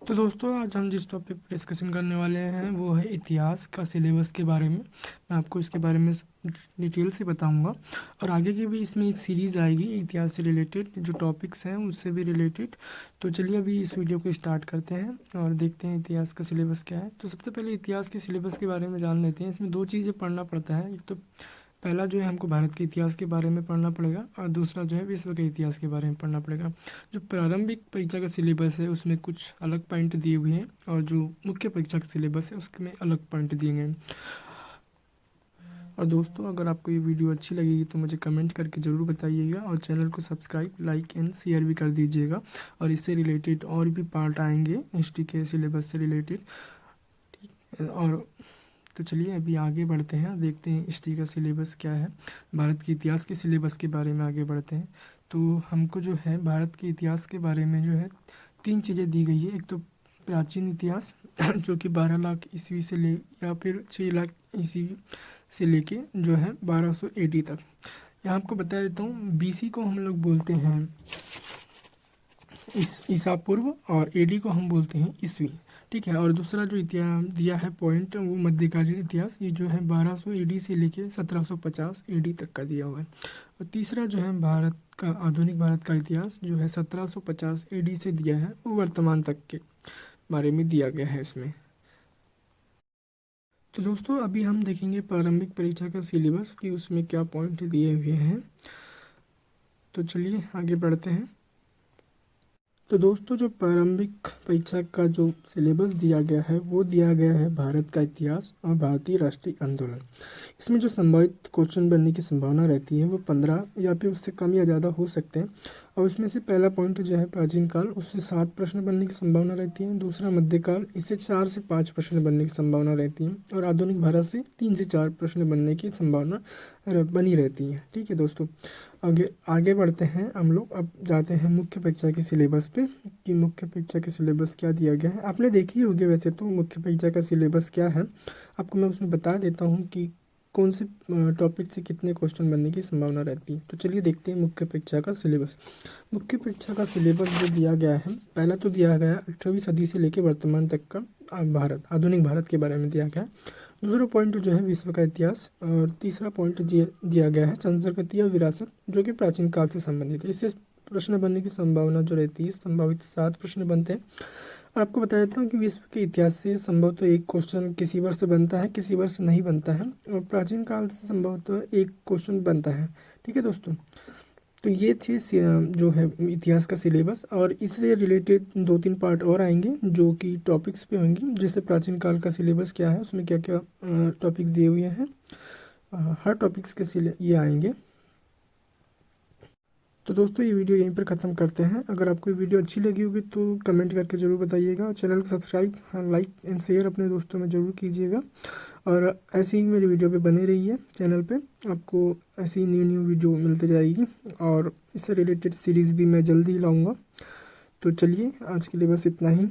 तो दोस्तों आज हम जिस टॉपिक पर डिस्कशन करने वाले हैं वो है इतिहास का सिलेबस के बारे में। मैं आपको इसके बारे में डिटेल से बताऊंगा और आगे की भी इसमें एक सीरीज़ आएगी इतिहास से रिलेटेड, जो टॉपिक्स हैं उससे भी रिलेटेड। तो चलिए अभी इस वीडियो को स्टार्ट करते हैं और देखते हैं इतिहास का सिलेबस क्या है। तो सबसे पहले इतिहास के सिलेबस के बारे में जान लेते हैं। इसमें दो चीज़ें पढ़ना पड़ता है। एक तो पहला जो है हमको भारत के इतिहास के बारे में पढ़ना पड़ेगा और दूसरा जो है विश्व के इतिहास के बारे में पढ़ना पड़ेगा। जो प्रारंभिक परीक्षा का सिलेबस है उसमें कुछ अलग पॉइंट दिए हुए हैं और जो मुख्य परीक्षा का सिलेबस है उसमें अलग पॉइंट दिए गए हैं। और दोस्तों अगर आपको ये वीडियो अच्छी लगेगी तो मुझे कमेंट करके ज़रूर बताइएगा और चैनल को सब्सक्राइब, लाइक एंड शेयर भी कर दीजिएगा। और इससे रिलेटेड और भी पार्ट आएंगे हिस्ट्री के सिलेबस से रिलेटेड। ठीक, और तो चलिए अभी आगे बढ़ते हैं, देखते हैं हिस्ट्री का सिलेबस क्या है। भारत के इतिहास के सिलेबस के बारे में आगे बढ़ते हैं। तो हमको जो है भारत के इतिहास के बारे में जो है तीन चीज़ें दी गई है। एक तो प्राचीन इतिहास जो कि 12 लाख ईस्वी से ले या फिर 6 लाख ईस्वी से लेके जो है 1200 AD तक। यहाँ आपको बता देता हूँ, BC को हम लोग बोलते हैं ईसा पूर्व और AD को हम बोलते हैं ईस्वी। ठीक है। और दूसरा जो इतिहास दिया है पॉइंट वो मध्यकालीन इतिहास, ये जो है 1200 AD से लेके 1750 AD तक का दिया हुआ है। और तीसरा जो है भारत का आधुनिक भारत का इतिहास जो है 1750 AD से दिया है, वो वर्तमान तक के बारे में दिया गया है इसमें। तो दोस्तों अभी हम देखेंगे प्रारंभिक परीक्षा का सिलेबस कि उसमें क्या पॉइंट दिए हुए हैं। तो चलिए आगे बढ़ते हैं। तो दोस्तों जो प्रारंभिक परीक्षा का जो सिलेबस दिया गया है वो दिया गया है भारत का इतिहास और भारतीय राष्ट्रीय आंदोलन। इसमें जो संभावित क्वेश्चन बनने की संभावना रहती है वो 15 या फिर उससे कम या ज़्यादा हो सकते हैं। और उसमें से पहला पॉइंट जो है प्राचीन काल, उससे 7 प्रश्न बनने की संभावना रहती है। दूसरा मध्यकाल, इससे 4 से 5 प्रश्न बनने की संभावना रहती है। और आधुनिक भारत से 3 से 4 प्रश्न बनने की संभावना बनी रहती है। ठीक है दोस्तों, आगे आगे बढ़ते हैं हम लोग। अब जाते हैं मुख्य परीक्षा के सिलेबस पे कि मुख्य परीक्षा के सिलेबस क्या दिया गया है। आपने देखी होगी वैसे तो मुख्य परीक्षा का सिलेबस क्या है। आपको मैं उसमें बता देता हूँ कि कौन से टॉपिक से कितने क्वेश्चन बनने की संभावना रहती है। तो चलिए देखते हैं मुख्य परीक्षा का सिलेबस। मुख्य परीक्षा का सिलेबस जो दिया गया है, पहला तो दिया गया 18वीं सदी से लेकर वर्तमान तक का भारत, आधुनिक भारत के बारे में दिया गया है। दूसरा पॉइंट जो है विश्व का इतिहास और तीसरा पॉइंट दिया गया है संस्कृति और विरासत, जो कि प्राचीन काल से संबंधित है। इससे प्रश्न बनने की संभावना जो रहती है, संभावित 7 प्रश्न बनते हैं। और आपको बता देता हूँ कि विश्व के इतिहास से संभवतः एक क्वेश्चन किसी वर्ष बनता है, किसी वर्ष नहीं बनता है। और प्राचीन काल से संभवतः एक क्वेश्चन बनता है। ठीक है दोस्तों, तो ये थे जो है इतिहास का सिलेबस। और इससे रिलेटेड 2-3 पार्ट और आएंगे जो कि टॉपिक्स पे होंगी। जैसे प्राचीन काल का सिलेबस क्या है, उसमें क्या क्या टॉपिक्स दिए हुए हैं, हर टॉपिक्स के ये आएंगे। तो दोस्तों ये वीडियो यहीं पर ख़त्म करते हैं। अगर आपको ये वीडियो अच्छी लगी होगी तो कमेंट करके ज़रूर बताइएगा और चैनल को सब्सक्राइब, लाइक एंड शेयर अपने दोस्तों में ज़रूर कीजिएगा। और ऐसे ही मेरी वीडियो पे बने रहिए चैनल पे, आपको ऐसी ही न्यू न्यू वीडियो मिलते जाएगी और इससे रिलेटेड सीरीज़ भी मैं जल्दी ही लाऊँगा। तो चलिए आज के लिए बस इतना ही।